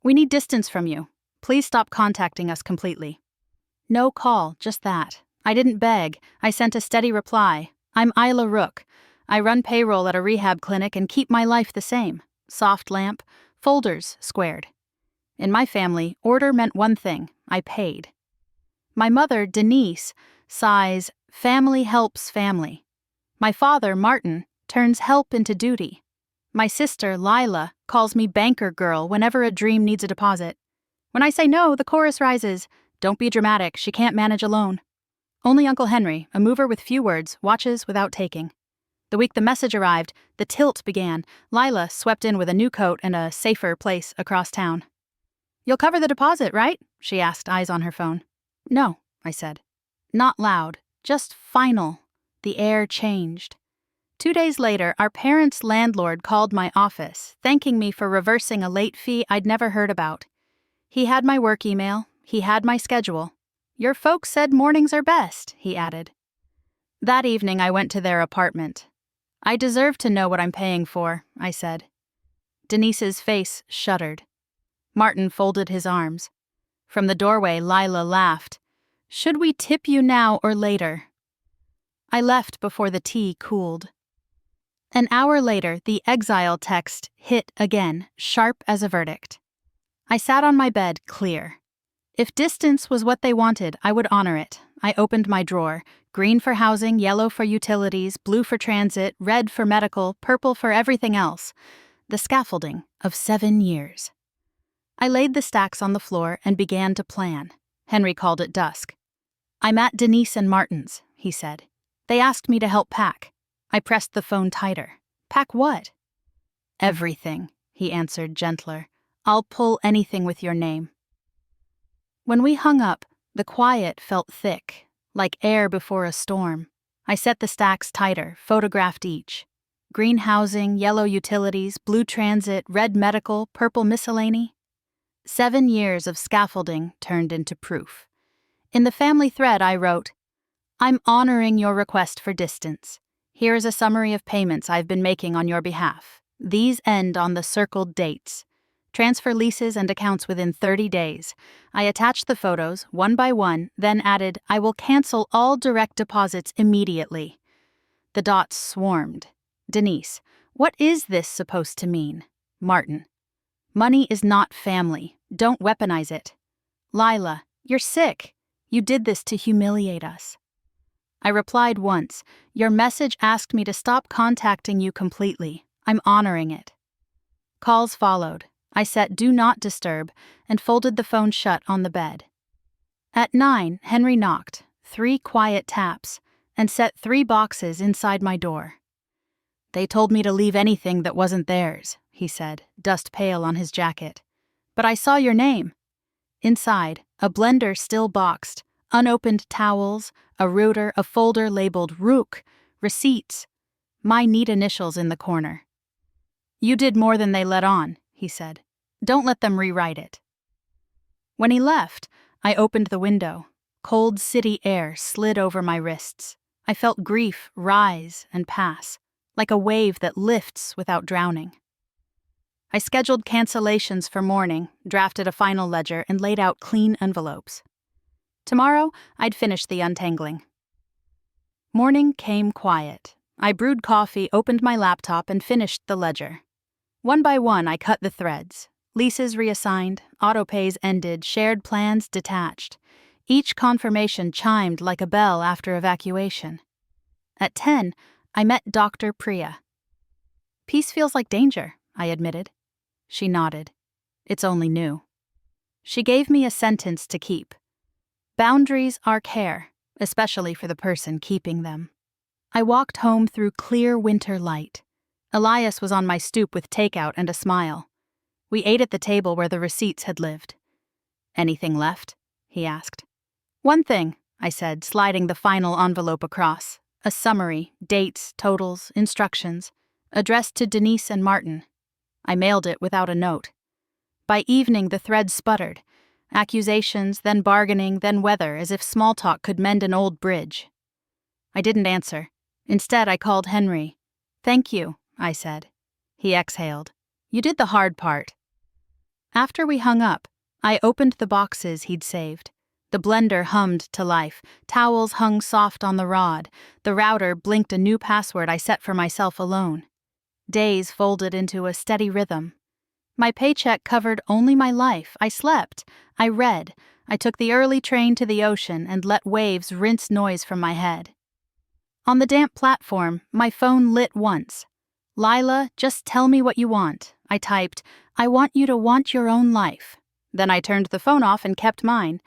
We need distance from you. Please stop contacting us completely. No call, just that. I didn't beg. I sent a steady reply. I'm Isla Rook. I run payroll at a rehab clinic and keep my life the same. Soft lamp, folders squared. In my family, order meant one thing. I paid. My mother, Denise, sighs, family helps family. My father, Martin, turns help into duty. My sister, Lila, calls me banker girl whenever a dream needs a deposit. When I say no, the chorus rises. Don't be dramatic, she can't manage alone. Only Uncle Henry, a mover with few words, watches without taking. The week the message arrived, the tilt began. Lila swept in with a new coat and a safer place across town. You'll cover the deposit, right? She asked, eyes on her phone. No, I said. Not loud, just final. The air changed. 2 days later, our parents' landlord called my office, thanking me for reversing a late fee I'd never heard about. He had my work email. He had my schedule. Your folks said mornings are best, he added. That evening, I went to their apartment. I deserve to know what I'm paying for, I said. Denise's face shuddered. Martin folded his arms. From the doorway, Lila laughed. Should we tip you now or later? I left before the tea cooled. An hour later, the exile text hit again, sharp as a verdict. I sat on my bed, clear. If distance was what they wanted, I would honor it. I opened my drawer. Green for housing, yellow for utilities, blue for transit, red for medical, purple for everything else. The scaffolding of 7 years. I laid the stacks on the floor and began to plan. Henry called it dusk. I'm at Denise and Martin's, he said. They asked me to help pack. I pressed the phone tighter. Pack what? Everything, he answered gentler. I'll pull anything with your name. When we hung up, the quiet felt thick, like air before a storm. I set the stacks tighter, photographed each. Green housing, yellow utilities, blue transit, red medical, purple miscellany. 7 years of scaffolding turned into proof. In the family thread, I wrote, I'm honoring your request for distance. Here is a summary of payments I've been making on your behalf. These end on the circled dates. Transfer leases and accounts within 30 days. I attached the photos, one by one, then added, I will cancel all direct deposits immediately. The dots swarmed. Denise, what is this supposed to mean? Martin, money is not family. Don't weaponize it. Lila, you're sick. You did this to humiliate us. I replied once, your message asked me to stop contacting you completely. I'm honoring it. Calls followed. I set do not disturb and folded the phone shut on the bed. At 9, Henry knocked, 3 quiet taps, and set 3 boxes inside my door. They told me to leave anything that wasn't theirs, he said, dust pale on his jacket. But I saw your name. Inside, a blender still boxed, unopened towels, a router, a folder labeled Rook, receipts, my neat initials in the corner. You did more than they let on, he said. Don't let them rewrite it. When he left, I opened the window. Cold city air slid over my wrists. I felt grief rise and pass, like a wave that lifts without drowning. I scheduled cancellations for morning, drafted a final ledger, and laid out clean envelopes. Tomorrow, I'd finish the untangling. Morning came quiet. I brewed coffee, opened my laptop, and finished the ledger. One by one, I cut the threads. Leases reassigned, autopays ended, shared plans detached. Each confirmation chimed like a bell after evacuation. At 10, I met Dr. Priya. Peace feels like danger, I admitted. She nodded. It's only new. She gave me a sentence to keep. Boundaries are care, especially for the person keeping them. I walked home through clear winter light. Elias was on my stoop with takeout and a smile. We ate at the table where the receipts had lived. Anything left? He asked. One thing, I said, sliding the final envelope across. A summary, dates, totals, instructions, addressed to Denise and Martin. I mailed it without a note. By evening, the thread sputtered. Accusations, then bargaining, then weather, as if small talk could mend an old bridge. I didn't answer. Instead, I called Henry. Thank you, I said. He exhaled. You did the hard part. After we hung up, I opened the boxes he'd saved. The blender hummed to life, towels hung soft on the rod, the router blinked a new password I set for myself alone. Days folded into a steady rhythm. My paycheck covered only my life. I slept. I read. I took the early train to the ocean and let waves rinse noise from my head. On the damp platform, my phone lit once. "Lila, just tell me what you want." I typed, "I want you to want your own life." Then I turned the phone off and kept mine.